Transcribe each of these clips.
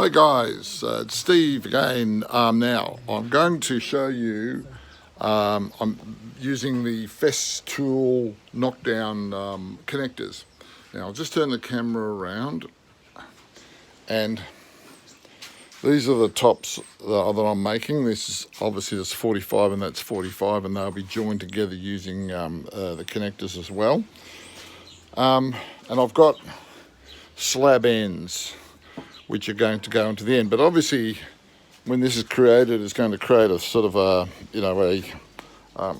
Hi guys, it's Steve again. Now I'm going to show you, I'm using the Festool Knockdown connectors. Now I'll just turn the camera around, and these are the tops that I'm making. This is obviously this 45 and that's 45, and they'll be joined together using the connectors as well. And I've got slab ends which are going to go into the end. But obviously, when this is created, it's going to create a sort of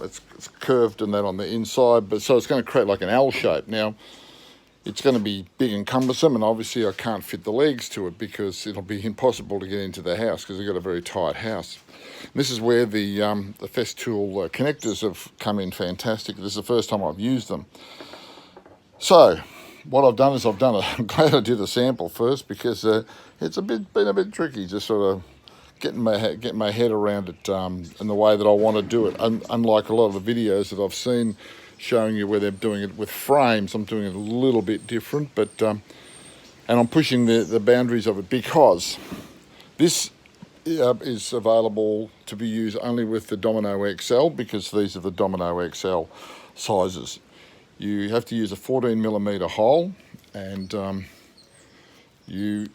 it's curved and that on the inside, but so it's going to create like an L shape. Now, it's going to be big and cumbersome, and obviously I can't fit the legs to it because it'll be impossible to get into the house because they've got a very tight house. And this is where the Festool connectors have come in fantastic. This is the first time I've used them. So, what I've done is I'm glad I did a sample first because it's been a bit tricky just sort of getting my head around it in the way that I want to do it. Unlike a lot of the videos that I've seen showing you where they're doing it with frames, I'm doing it a little bit different, but and I'm pushing the boundaries of it because this is available to be used only with the Domino XL because these are the Domino XL sizes. You have to use a 14mm hole, and you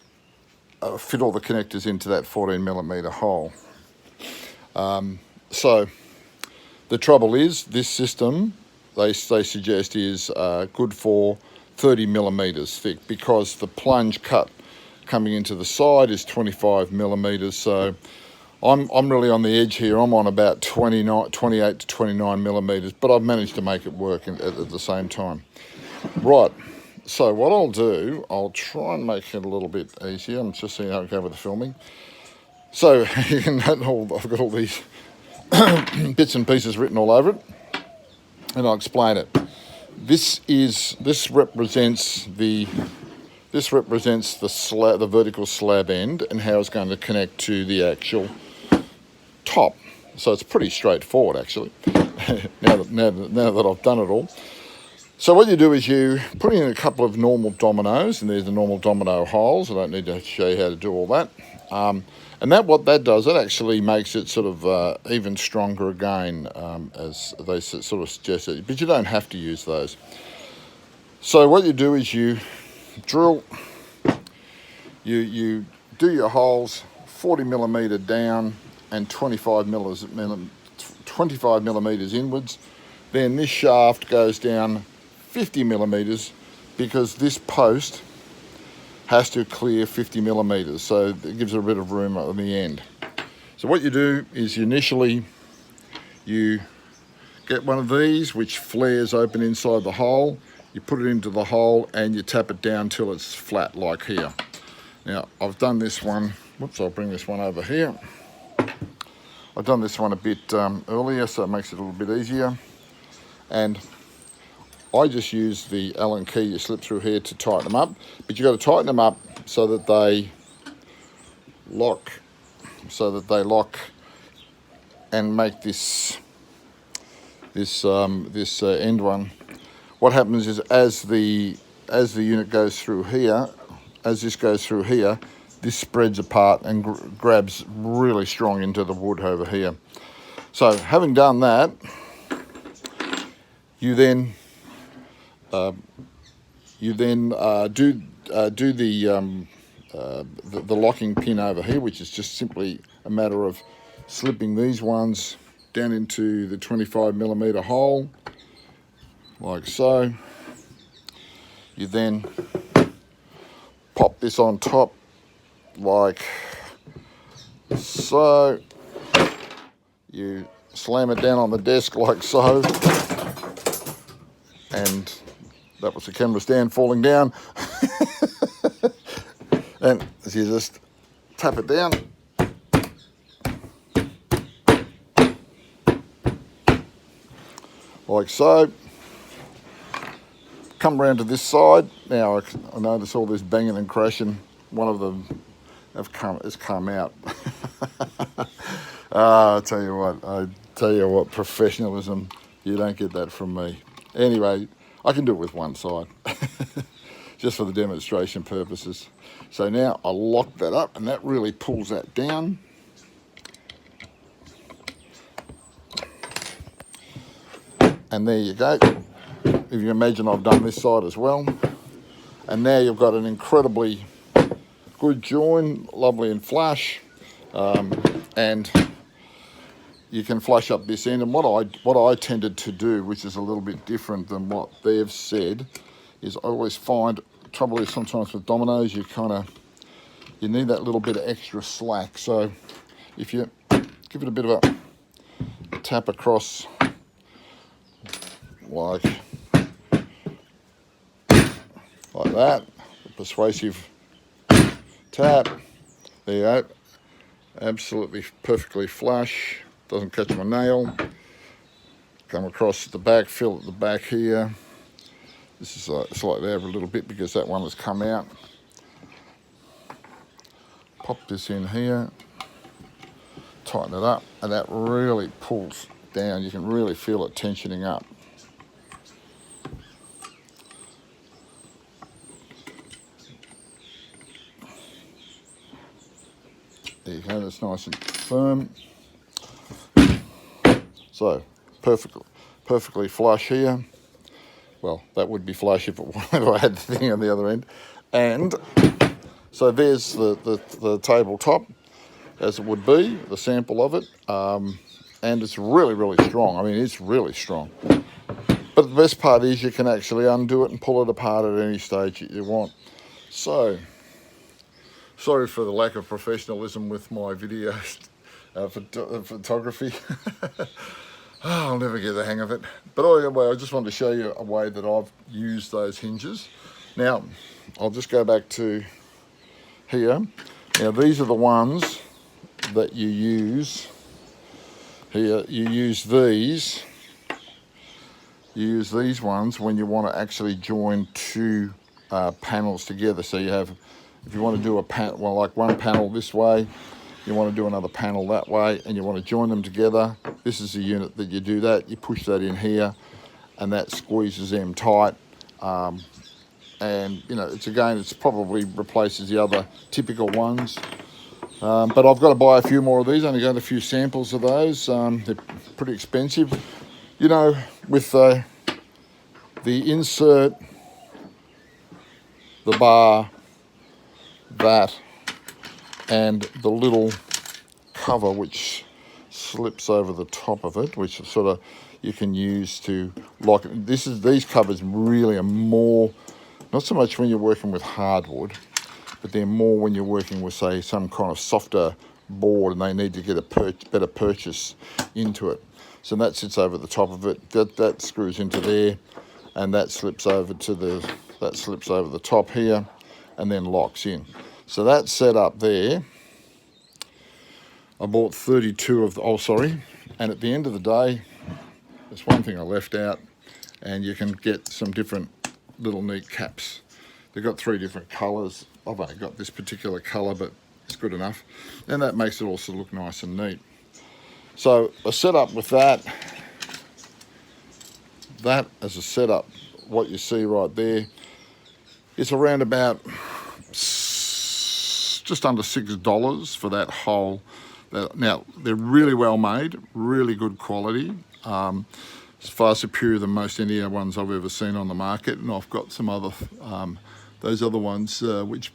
fit all the connectors into that 14mm hole. So the trouble is, this system they suggest is good for 30mm thick because the plunge cut coming into the side is 25mm. So I'm really on the edge here. I'm on about 28 to 29mm, but I've managed to make it work at the same time. Right, so what I'll do, I'll try and make it a little bit easier. I'm just seeing how it goes with the filming. So you can note I've got all these bits and pieces written all over it, and I'll explain it. This represents the vertical slab end and how it's going to connect to the actual top. So it's pretty straightforward actually now that I've done it all. So what you do is you put in a couple of normal dominoes, and there's the normal domino holes. I don't need to show you how to do all that. And what that does, it actually makes it sort of even stronger again, as they sort of suggest it, but you don't have to use those. So what you do is you drill, you do your holes 40mm down and 25mm inwards. Then this shaft goes down 50mm because this post has to clear 50mm, so it gives it a bit of room at the end. So what you do is you get one of these which flares open inside the hole. You put it into the hole and you tap it down till it's flat like here. Now I've done this one, whoops, I'll bring this one over here. I've done this one a bit earlier, so it makes it a little bit easier. And I just use the Allen key you slip through here to tighten them up. But you've got to tighten them up so that they lock, and make this end one. What happens is as the unit goes through here, this spreads apart and grabs really strong into the wood over here. So having done that, you then do the locking pin over here, which is just simply a matter of slipping these ones down into the 25mm hole, like so. You then pop this on top, like so. You slam it down on the desk like so, and that was the camera stand falling down. And you just tap it down, like so. Come round to this side. Now I notice all this banging and crashing. One of them has come out. I tell you what, professionalism, you don't get that from me. Anyway, I can do it with one side. just for the demonstration purposes. So now I lock that up, and that really pulls that down. And there you go. If you imagine, I've done this side as well. And now you've got an incredibly good join, lovely and flush. And you can flush up this end. And what I tended to do, which is a little bit different than what they've said, is I always find, trouble is sometimes with dominoes, you need that little bit of extra slack. So if you give it a bit of a tap across, like that, a persuasive tap, there you go, absolutely perfectly flush, doesn't catch my nail. Come across the back, fill at the back here. This is slightly over a little bit because that one has come out. Pop this in here, tighten it up, and that really pulls down. You can really feel it tensioning up. There you go, that's nice and firm. So, perfectly flush here. Well, that would be flush if I had the thing on the other end. And so there's the tabletop, as it would be, the sample of it. And it's really, really strong. I mean, it's really strong. But the best part is you can actually undo it and pull it apart at any stage that you want. So, sorry for the lack of professionalism with my video photography. I'll never get the hang of it. But anyway, I just wanted to show you a way that I've used those hinges. Now, I'll just go back to here. Now, these are the ones that you use here. You use these ones when you want to actually join two panels together. So you have, if you want to do a panel, well, like one panel this way, you want to do another panel that way, and you want to join them together. This is the unit that you do that. You push that in here, and that squeezes them tight. And you know, it's probably replaces the other typical ones. But I've got to buy a few more of these. Only got a few samples of those. They're pretty expensive. You know, with the insert, the bar, that, and the little cover which slips over the top of it, which sort of you can use to lock it. These covers really are more, not so much when you're working with hardwood, but they're more when you're working with, say, some kind of softer board and they need to get a better purchase into it. So that sits over the top of it. That screws into there, and that slips over to the top here, and then locks in. So that's set up there. I bought 32 of the, and at the end of the day, there's one thing I left out, and you can get some different little neat caps. They've got 3 different colours. I've only got this particular colour, but it's good enough. And that makes it also look nice and neat. So a setup with that as a setup, what you see right there, it's around about just under $6 for that whole. Now, they're really well made, really good quality. It's far superior than most any other ones I've ever seen on the market. And I've got some other, those other ones which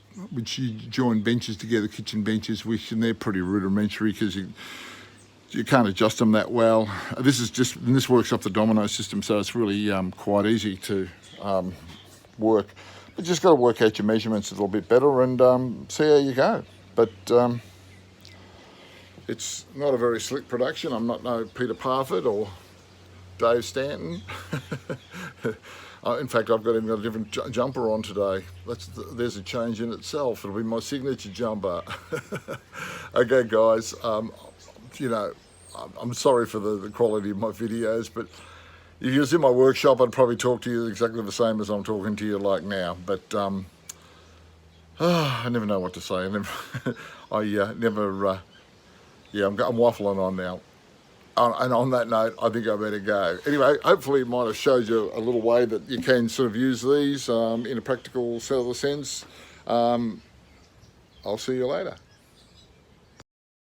you join benches together, kitchen benches, and they're pretty rudimentary because you can't adjust them that well. This works off the domino system, so it's really quite easy to work. But just got to work out your measurements a little bit better and see how you go. But it's not a very slick production. I'm not no Peter Parford or Dave Stanton. In fact, I've got a different jumper on today. There's a change in itself. It'll be my signature jumper. Okay, guys. You know, I'm sorry for the quality of my videos, but if you was in my workshop, I'd probably talk to you exactly the same as I'm talking to you like now. But I never know what to say. I'm waffling on now. And on that note, I think I better go. Anyway, hopefully it might have showed you a little way that you can sort of use these in a practical sort of sense. I'll see you later.